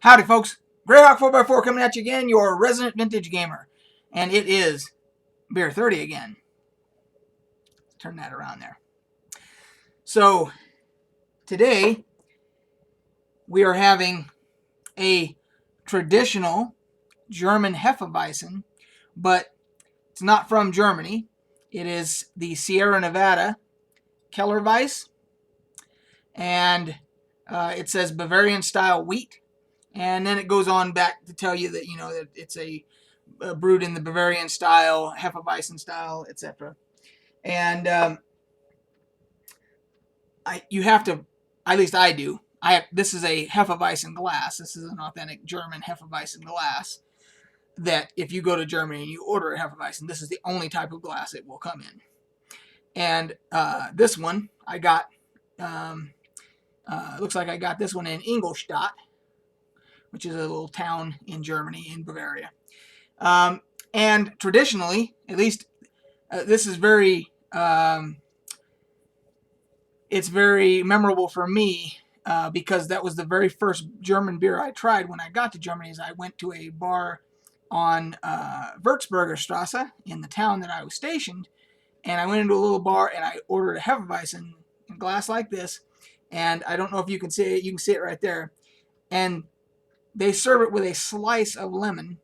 Howdy, folks. Greyhawk 4x4 coming at you again, your resident vintage gamer. And it is Beer 30 again. Turn that around there. So, today we are having a traditional German Hefeweizen, but it's not from Germany. It is the Sierra Nevada Kellerweiss, and it says Bavarian style wheat. And then it goes on back to tell you that, that it's a brewed in the Bavarian style, Hefeweizen style, etc. And you have to, at least I do. This is a Hefeweizen glass. This is an authentic German Hefeweizen glass. That if you go to Germany and you order a Hefeweizen, this is the only type of glass it will come in. And this one I got. Looks like I got this one in Ingolstadt, which is a little town in Germany, in Bavaria. And traditionally, at least, this is very, it's very memorable for me because that was the very first German beer I tried when I got to Germany. Is I went to a bar on Würzburger Strasse in the town that I was stationed, and I went into a little bar and I ordered a Hefeweizen in a glass like this, and I don't know if you can see it. You can see it right there, and they serve it with a slice of lemon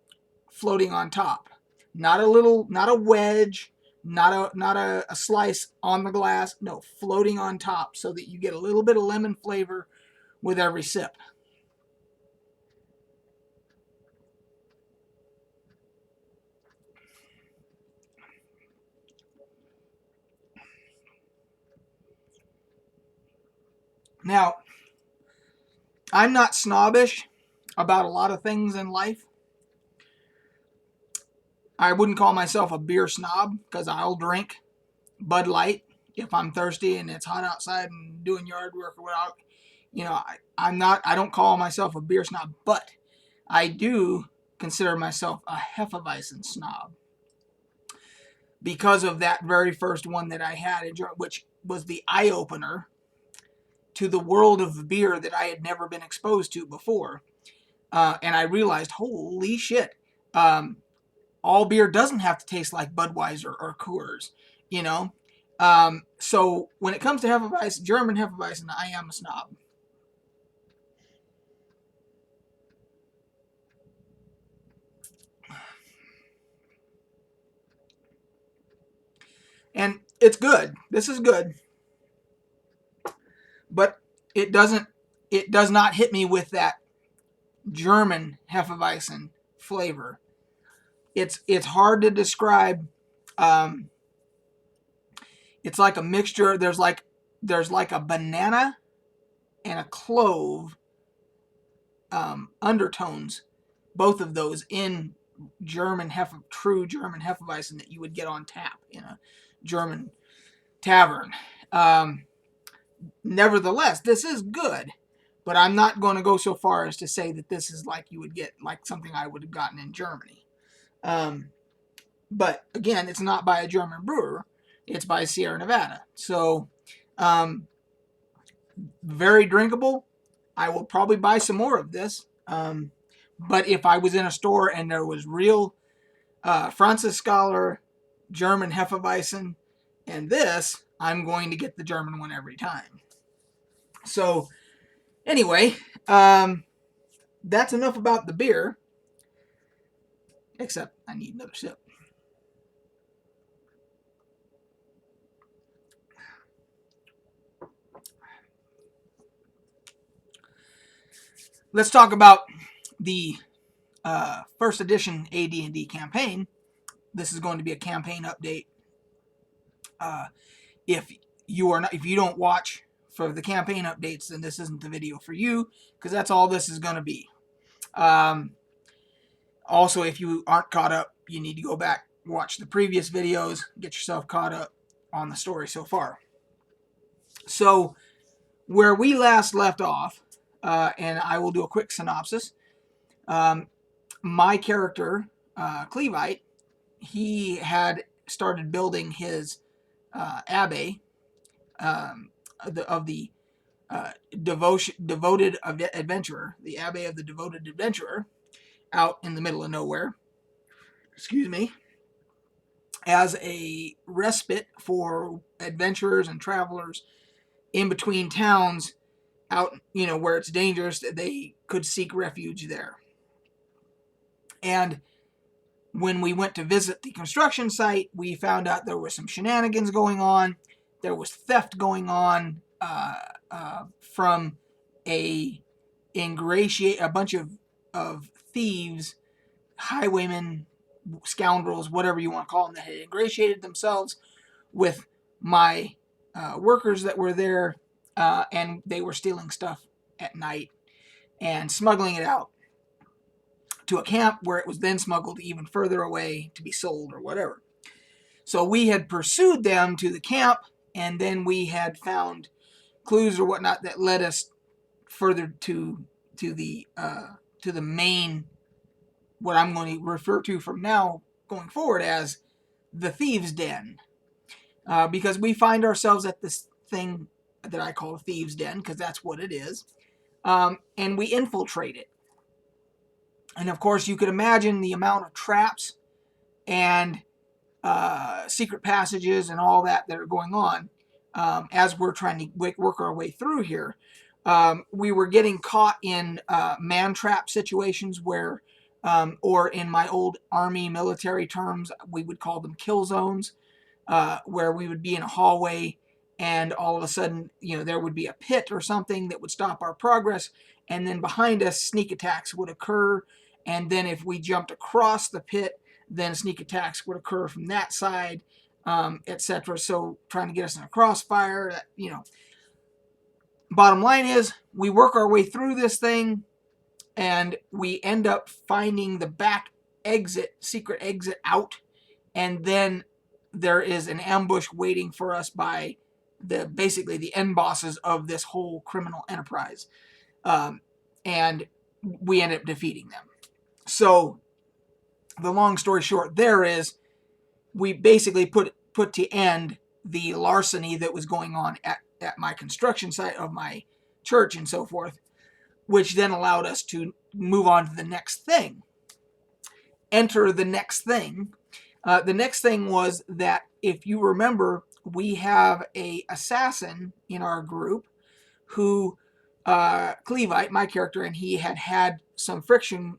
floating on top. Not a wedge, not a slice on the glass. No, floating on top so that you get a little bit of lemon flavor with every sip. Now, I'm not snobbish about a lot of things in life. I wouldn't call myself a beer snob because I'll drink Bud Light if I'm thirsty and it's hot outside and doing yard work or whatever. I don't call myself a beer snob, but I do consider myself a Hefeweizen snob because of that very first one that I had, which was the eye opener to the world of beer that I had never been exposed to before. And I realized, holy shit, all beer doesn't have to taste like Budweiser or Coors, you know? So when it comes to Hefeweizen, German Hefeweizen, I am a snob. And it's good. This is good. But it does not hit me with that German Hefeweizen flavor. It's hard to describe. Um, it's like a mixture. There's like a banana and a clove undertones, both of those in true German Hefeweizen that you would get on tap in a German tavern. Um, Nevertheless, this is good, but I'm not going to go so far as to say that this is like you would get like something I would have gotten in Germany. Um, but again, it's not by a German brewer; it's by Sierra Nevada. So, um, very drinkable. I will probably buy some more of this. But if I was in a store and there was real Francis Scholar German Hefeweizen and this, I'm going to get the German one every time. So, anyway, that's enough about the beer. Except I need another sip. Let's talk about the first edition AD&D campaign. This is going to be a campaign update. If if you don't watch for the campaign updates, then this isn't the video for you because that's all this is going to be. Um, Also, if you aren't caught up, you need to go back, watch the previous videos, get yourself caught up on the story so far. So, where we last left off, and I will do a quick synopsis. My character, Clevite, he had started building his abbey of the devoted adventurer, the Abbey of the Devoted Adventurer, out in the middle of nowhere. Excuse me. As a respite for adventurers and travelers in between towns, out where it's dangerous, that they could seek refuge there. And when we went to visit the construction site, we found out there was some shenanigans going on. There was theft going on from a bunch of thieves, highwaymen, scoundrels, whatever you want to call them, that had ingratiated themselves with my workers that were there, and they were stealing stuff at night and smuggling it out to a camp where it was then smuggled even further away to be sold or whatever. So we had pursued them to the camp, and then we had found clues or whatnot that led us further to the main, what I'm going to refer to from now going forward as the thieves' den, because we find ourselves at this thing that I call a thieves' den, because that's what it is, and we infiltrate it. And of course, you could imagine the amount of traps and secret passages and all that are going on as we're trying to work our way through here. We were getting caught in man-trap situations where, or in my old Army military terms, we would call them kill zones, where we would be in a hallway and all of a sudden, there would be a pit or something that would stop our progress, and then behind us, sneak attacks would occur. And then if we jumped across the pit, then sneak attacks would occur from that side, etc. So trying to get us in a crossfire, Bottom line is, we work our way through this thing, and we end up finding the back secret exit out, and then there is an ambush waiting for us by basically the end bosses of this whole criminal enterprise. And we end up defeating them. So the long story short there is, we basically put to end the larceny that was going on at my construction site of my church and so forth, which then allowed us to move on to the next thing. Enter the next thing. The next thing was that, if you remember, we have a assassin in our group who, Clevite, my character, and he had some friction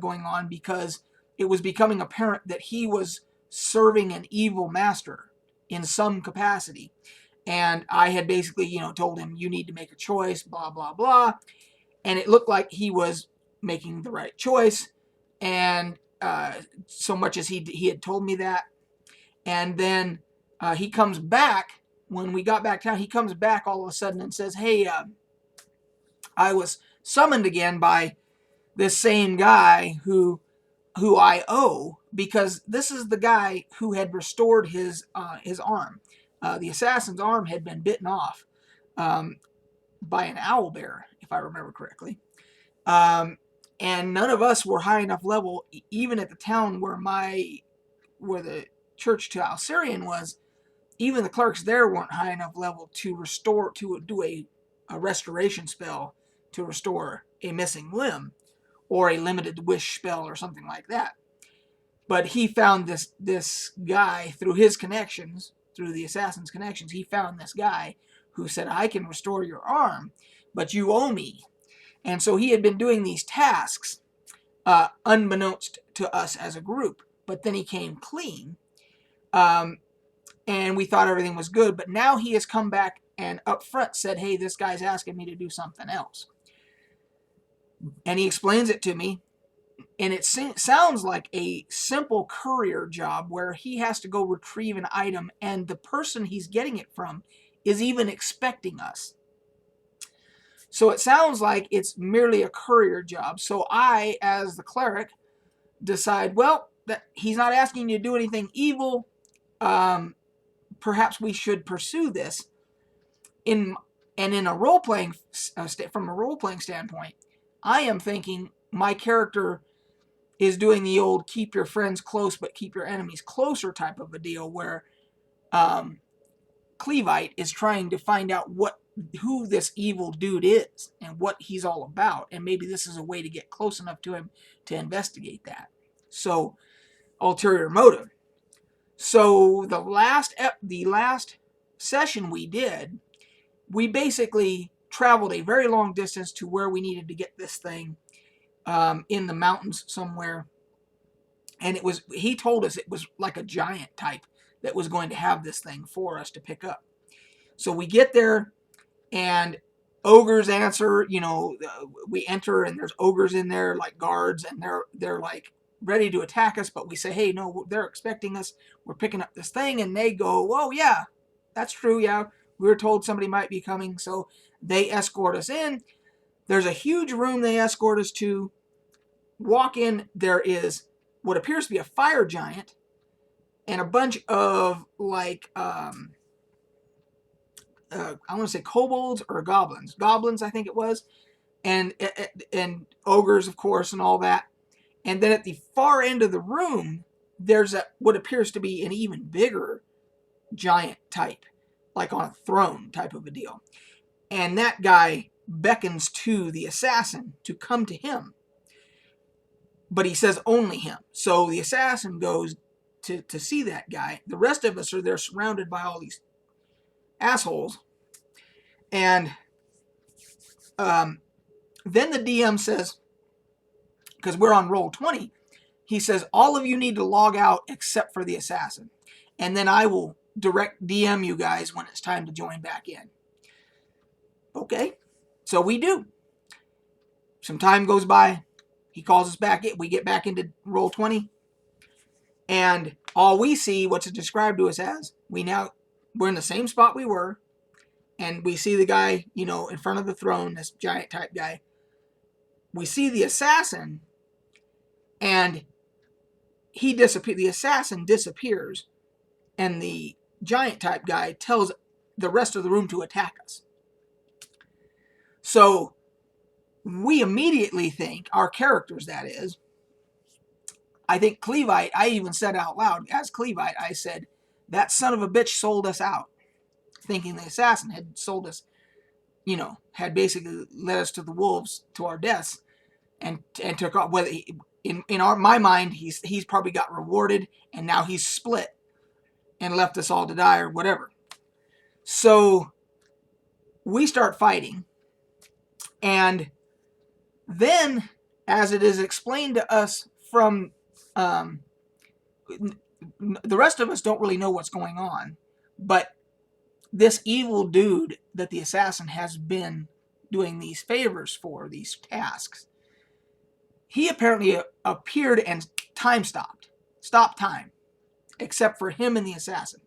going on, because it was becoming apparent that he was serving an evil master in some capacity. And I had basically, told him, you need to make a choice, blah, blah, blah. And it looked like he was making the right choice. And so much as he had told me that. And then he comes back, when we got back down, he comes back all of a sudden and says, hey, I was summoned again by this same guy who I owe, because this is the guy who had restored his arm. The assassin's arm had been bitten off by an owl bear, if I remember correctly. And none of us were high enough level, even at the town where the church to Alcerian was. Even the clerks there weren't high enough level to do a restoration spell to restore a missing limb, or a limited wish spell or something like that. But he found this guy through his connections, through the assassin's connections. He found this guy who said, I can restore your arm, but you owe me. And so he had been doing these tasks unbeknownst to us as a group. But then he came clean, and we thought everything was good. But now he has come back and up front said, hey, this guy's asking me to do something else. And he explains it to me. And it sounds like a simple courier job where he has to go retrieve an item, and the person he's getting it from is even expecting us. So it sounds like it's merely a courier job. So I, as the cleric, decide, well, that he's not asking you to do anything evil. Perhaps we should pursue this. From a role-playing standpoint, I am thinking my character is doing the old keep your friends close but keep your enemies closer type of a deal, where Clevite is trying to find out what who this evil dude is and what he's all about, and maybe this is a way to get close enough to him to investigate that. So, ulterior motive. So the last session we did, we basically traveled a very long distance to where we needed to get this thing in the mountains somewhere. And he told us it was like a giant type that was going to have this thing for us to pick up. So we get there, and ogres answer, we enter, and there's ogres in there like guards, and they're like ready to attack us, but we say, hey, no, they're expecting us. We're picking up this thing, and they go, whoa, yeah, that's true, yeah. We were told somebody might be coming, so they escort us in. There's a huge room they escort us to. Walk in, there is what appears to be a fire giant and a bunch of like I want to say kobolds or goblins I think it was, and ogres of course and all that. And then at the far end of the room there's what appears to be an even bigger giant type, like on a throne type of a deal. And that guy beckons to the assassin to come to him, but he says only him. So the assassin goes to see that guy. The rest of us are there surrounded by all these assholes. And then the DM says, because we're on roll 20, he says, all of you need to log out except for the assassin. And then I will direct DM you guys when it's time to join back in. Okay, so we do. Some time goes by. He calls us back in. We get back into roll 20. And all we see, what's described to us as, we're in the same spot we were. And we see the guy, in front of the throne, this giant type guy. We see the assassin, and the assassin disappears, and the giant type guy tells the rest of the room to attack us. So we immediately think, our characters that is, I think Clevite, I even said out loud, as Clevite, I said, that son of a bitch sold us out. Thinking the assassin had sold us, had basically led us to the wolves, to our deaths, and took off. Whether my mind, he's probably got rewarded, and now he's split and left us all to die or whatever. So we start fighting, and then, as it is explained to us from the rest of us don't really know what's going on, but this evil dude that the assassin has been doing these favors for, these tasks, he apparently appeared and time stopped time, except for him and the assassin.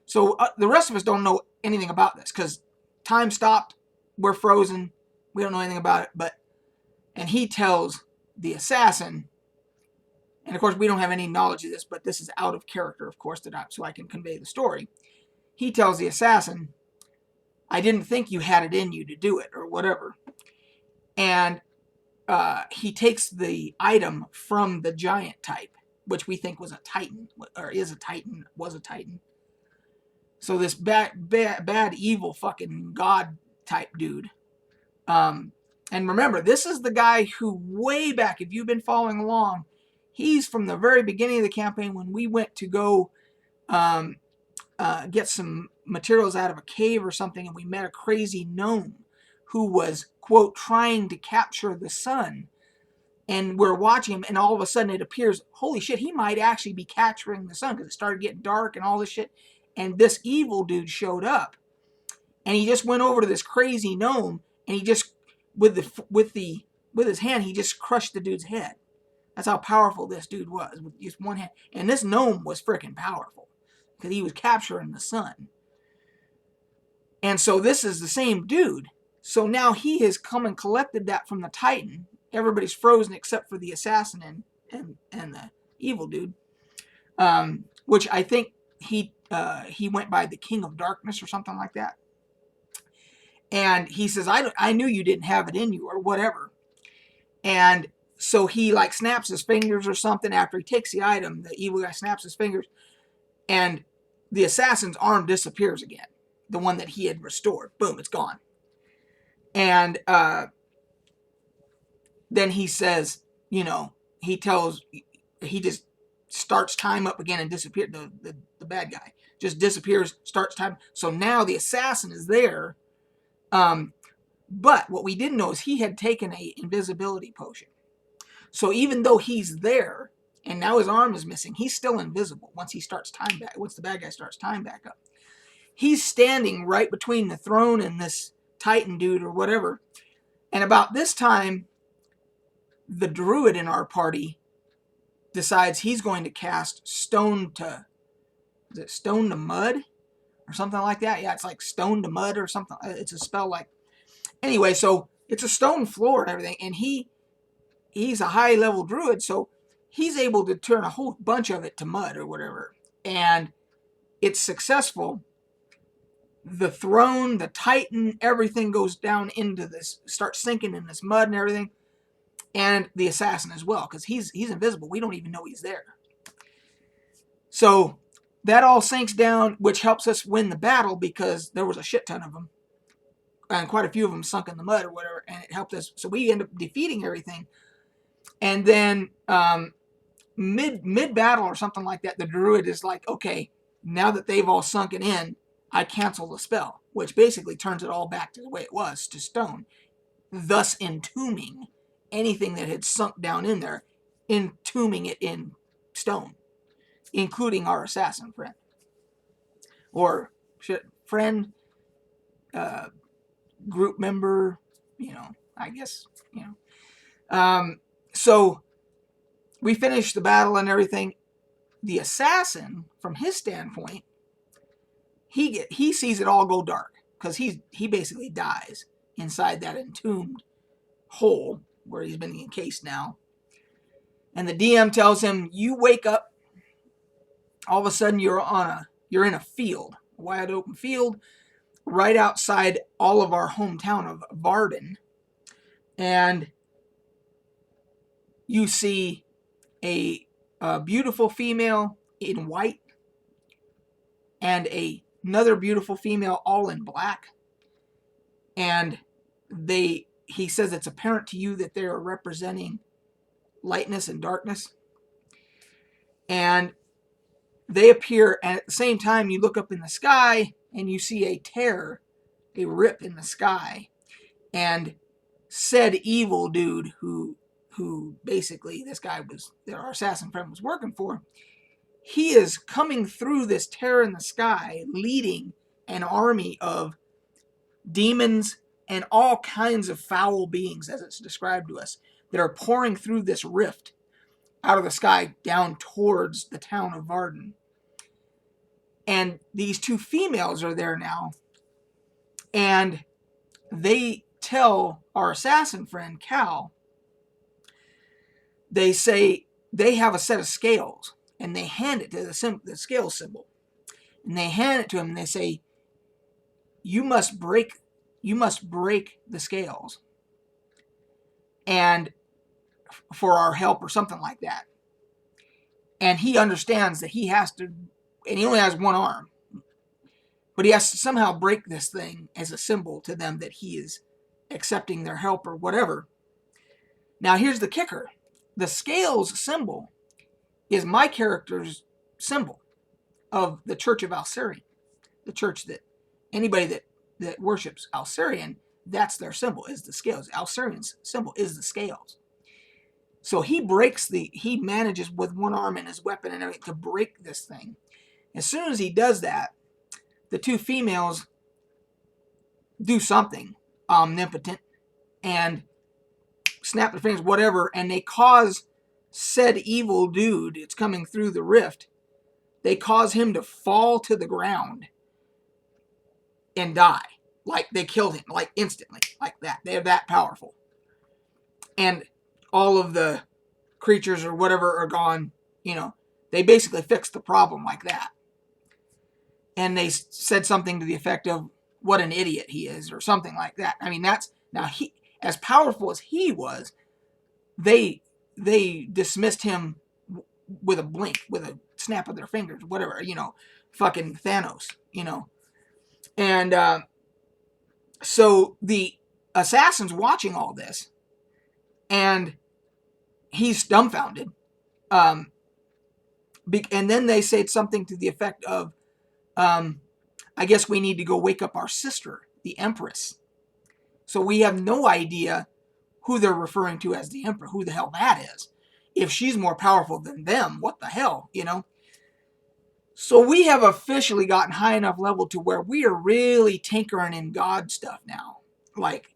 So the rest of us don't know anything about this, because time stopped, we're frozen, we don't know anything about it, and he tells the assassin, and of course we don't have any knowledge of this, but this is out of character, of course, so I can convey the story. He tells the assassin, I didn't think you had it in you to do it, or whatever. And he takes the item from the giant type, which we think was a titan, or was a titan. So this bad evil fucking god type dude. And remember, this is the guy who way back, if you've been following along, he's from the very beginning of the campaign when we went to go get some materials out of a cave or something, and we met a crazy gnome who was, quote, trying to capture the sun. And we're watching him, and all of a sudden it appears, holy shit, he might actually be capturing the sun, because it started getting dark and all this shit. And this evil dude showed up, and he just went over to this crazy gnome, and he just, with his hand, he just crushed the dude's head. That's how powerful this dude was, with just one hand. And this gnome was freaking powerful, because he was capturing the sun. And so this is the same dude. So now he has come and collected that from the Titan. Everybody's frozen except for the assassin and the evil dude, which I think he went by the King of Darkness or something like that. And he says, I knew you didn't have it in you, or whatever. And so he like snaps his fingers or something after he takes the item. The evil guy snaps his fingers, and the assassin's arm disappears again. The one that he had restored. Boom, it's gone. And then he says, he just starts time up again and disappears. The bad guy just disappears, starts time. So now the assassin is there. But what we didn't know is he had taken a invisibility potion. So even though he's there and now his arm is missing, he's still invisible once the bad guy starts time back up. He's standing right between the throne and this Titan dude or whatever. And about this time, the druid in our party decides he's going to cast stone to mud or something like that. Yeah, it's like stone to mud or something. It's a spell like, anyway, so it's a stone floor and everything. And he's a high level druid. So he's able to turn a whole bunch of it to mud or whatever. And it's successful. The throne, the Titan, everything goes down into this, starts sinking in this mud and everything. And the assassin as well, because he's invisible. We don't even know he's there. So that all sinks down, which helps us win the battle because there was a shit ton of them. And quite a few of them sunk in the mud or whatever. And it helped us. So we end up defeating everything. And then mid-battle or something like that, the druid is like, okay, now that they've all sunken in, I cancel the spell, which basically turns it all back to the way it was, to stone, thus entombing anything that had sunk down in there, entombing it in stone, including our assassin friend. Or friend, group member, I guess, So we finished the battle and everything. The assassin, from his standpoint, he sees it all go dark because he basically dies inside that entombed hole where he's been encased now. And the DM tells him, you wake up, all of a sudden you're in a field, a wide open field, right outside all of our hometown of Varden. And you see a beautiful female in white and another beautiful female all in black. And he says it's apparent to you that they are representing lightness and darkness. And they appear, and at the same time you look up in the sky and you see a rip in the sky. And said evil dude who basically this guy that our assassin friend was working for, he is coming through this tear in the sky, leading an army of demons and all kinds of foul beings, as it's described to us, that are pouring through this rift out of the sky down towards the town of Varden. And these two females are there now, and they tell our assassin friend, Cal, they say they have a set of scales, and they hand it to the scale symbol. And they hand it to him, and they say, you must break the scales and for our help or something like that. And he understands that he has to, and he only has one arm, but he has to somehow break this thing as a symbol to them that he is accepting their help or whatever. Now here's the kicker. The scales symbol is my character's symbol of the Church of Alcerian. The church that anybody that worships Alcerian, that's their symbol, is the scales. Alcerian's symbol is the scales. So he manages with one arm and his weapon and everything to break this thing. As soon as he does that, the two females do something omnipotent and snap their fingers, whatever, and they cause said evil dude, it's coming through the rift, they cause him to fall to the ground and die. Like they killed him, like instantly, like that. They're that powerful. And all of the creatures or whatever are gone, they basically fixed the problem like that. And they said something to the effect of, what an idiot he is, or something like that. I mean, he, as powerful as he was, they dismissed him with a blink, with a snap of their fingers, whatever, fucking Thanos, And so the assassin's watching all this, and he's dumbfounded. And then they said something to the effect of, I guess we need to go wake up our sister, the Empress. So we have no idea who they're referring to as the Emperor, who the hell that is. If she's more powerful than them, what the hell, you know? So we have officially gotten high enough level to where we are really tinkering in God stuff now. Like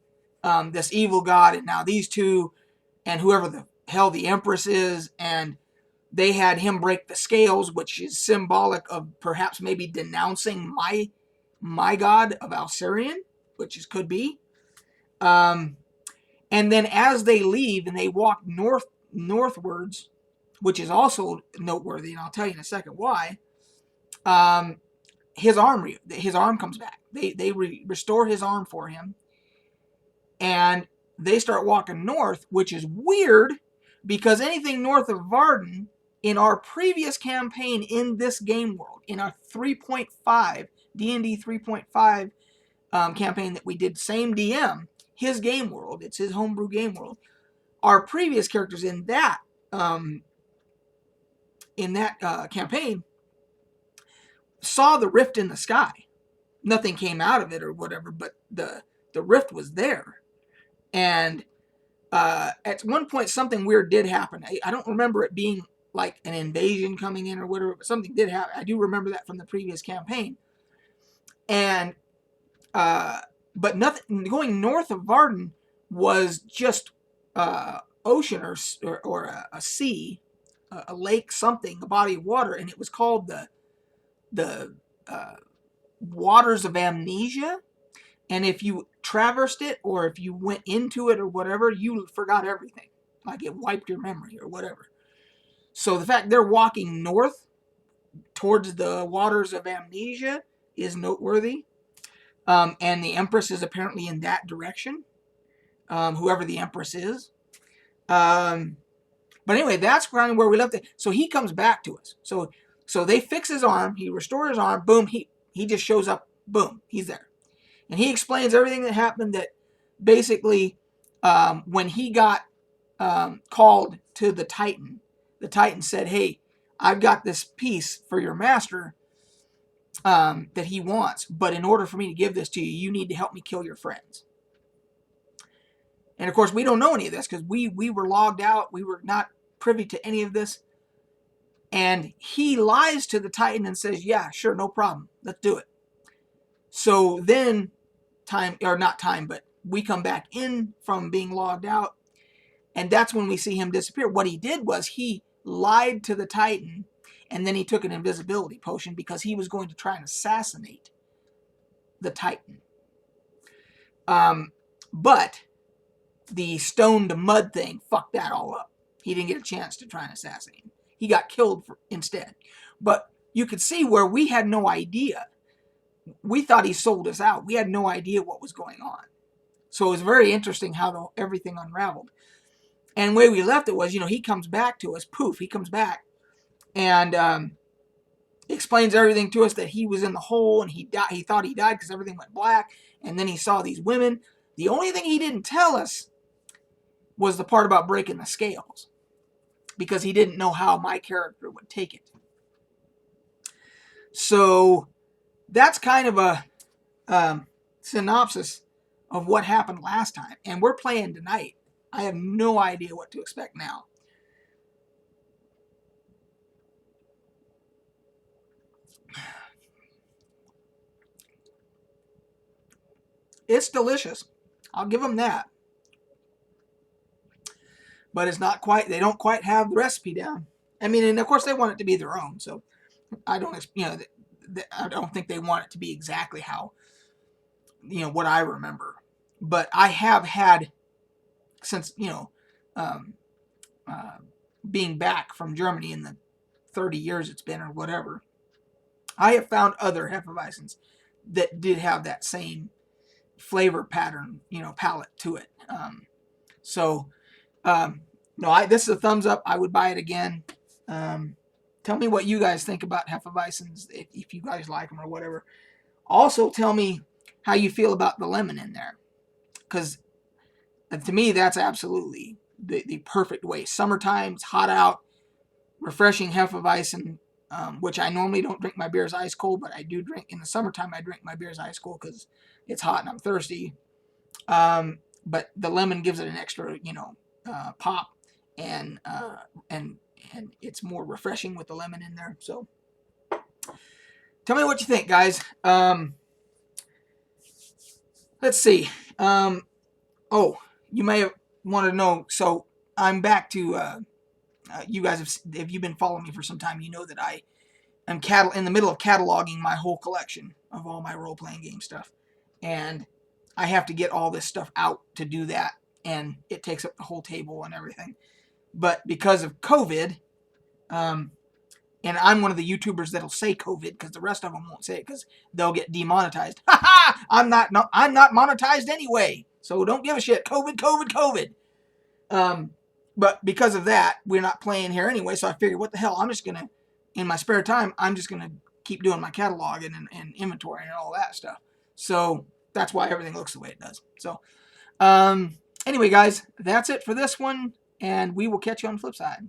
this evil God, and now these two, and whoever the hell the Empress is, and they had him break the scales, which is symbolic of perhaps maybe denouncing my God of Alcerian, which could be. And then as they leave and they walk northwards, which is also noteworthy, and I'll tell you in a second why. His arm comes back. They restore his arm for him, and they start walking north, which is weird because anything north of Varden in our previous campaign in this game world, in our 3.5 D&D 3.5 campaign that we did, same DM, his game world, it's his homebrew game world. Our previous characters in that campaign saw the rift in the sky. Nothing came out of it or whatever, but the rift was there. And at one point, something weird did happen. I don't remember it being like an invasion coming in or whatever, but something did happen. I do remember that from the previous campaign. And but nothing going north of Varden was just ocean or a sea, a lake, something, a body of water, and it was called the Waters of Amnesia. And if you traversed it or if you went into it or whatever, you forgot everything. Like it wiped your memory or whatever. So the fact they're walking north towards the Waters of Amnesia is noteworthy. And the Empress is apparently in that direction. Whoever the Empress is. But anyway, that's kind of where we left it. So he comes back to us. So they fix his arm. He restores his arm. Boom. He just shows up. Boom. He's there. And he explains everything that happened, that basically when he got called to the Titan said, hey, I've got this piece for your master that he wants. But in order for me to give this to you, you need to help me kill your friends. And of course, we don't know any of this because we were logged out. We were not privy to any of this. And he lies to the Titan and says, yeah, sure, no problem. Let's do it. So then but we come back in from being logged out. And that's when we see him disappear. What he did was he lied to the Titan, and then he took an invisibility potion because he was going to try and assassinate the Titan. But the stone to mud thing fucked that all up. He didn't get a chance to try and assassinate him. He got killed instead. But you could see where we had no idea. We thought he sold us out. We had no idea what was going on. So it was very interesting how everything unraveled. And the way we left it was, he comes back to us. Poof, he comes back. And explains everything to us, that he was in the hole and he thought he died because everything went black. And then he saw these women. The only thing he didn't tell us was the part about breaking the scales, because he didn't know how my character would take it. So that's kind of a synopsis of what happened last time. And we're playing tonight. I have no idea what to expect now. It's delicious. I'll give them that. But it's not quite, they don't quite have the recipe down. I mean, and of course they want it to be their own. So I don't think they want it to be exactly how, what I remember. But I have had, since, being back from Germany in the 30 years it's been or whatever, I have found other Hefeweizens that did have that same flavor pattern, palette to it. This is a thumbs up. I would buy it again. Tell me what you guys think about Hefeweizens, if you guys like them or whatever. Also, tell me how you feel about the lemon in there, because to me, that's absolutely the perfect way. Summertime, it's hot out, refreshing Hefeweizen, which I normally don't drink my beers ice cold, but I do drink in the summertime. I drink my beers ice cold because it's hot and I'm thirsty. But the lemon gives it an extra, pop, and and and it's more refreshing with the lemon in there. So, tell me what you think, guys. Let's see. Oh, you may have wanted to know. So I'm back to. You guys, if you've been following me for some time, you know that I am in the middle of cataloging my whole collection of all my role playing game stuff, and I have to get all this stuff out to do that, and it takes up the whole table and everything. But because of COVID, and I'm one of the YouTubers that'll say COVID because the rest of them won't say it because they'll get demonetized. Ha ha! I'm not monetized anyway, so don't give a shit. COVID, COVID, COVID. But because of that, we're not playing here anyway. So I figured, what the hell? I'm just gonna, in my spare time, I'm just gonna keep doing my catalog and inventory and all that stuff. So that's why everything looks the way it does. So, anyway, guys, that's it for this one, and we will catch you on the flip side.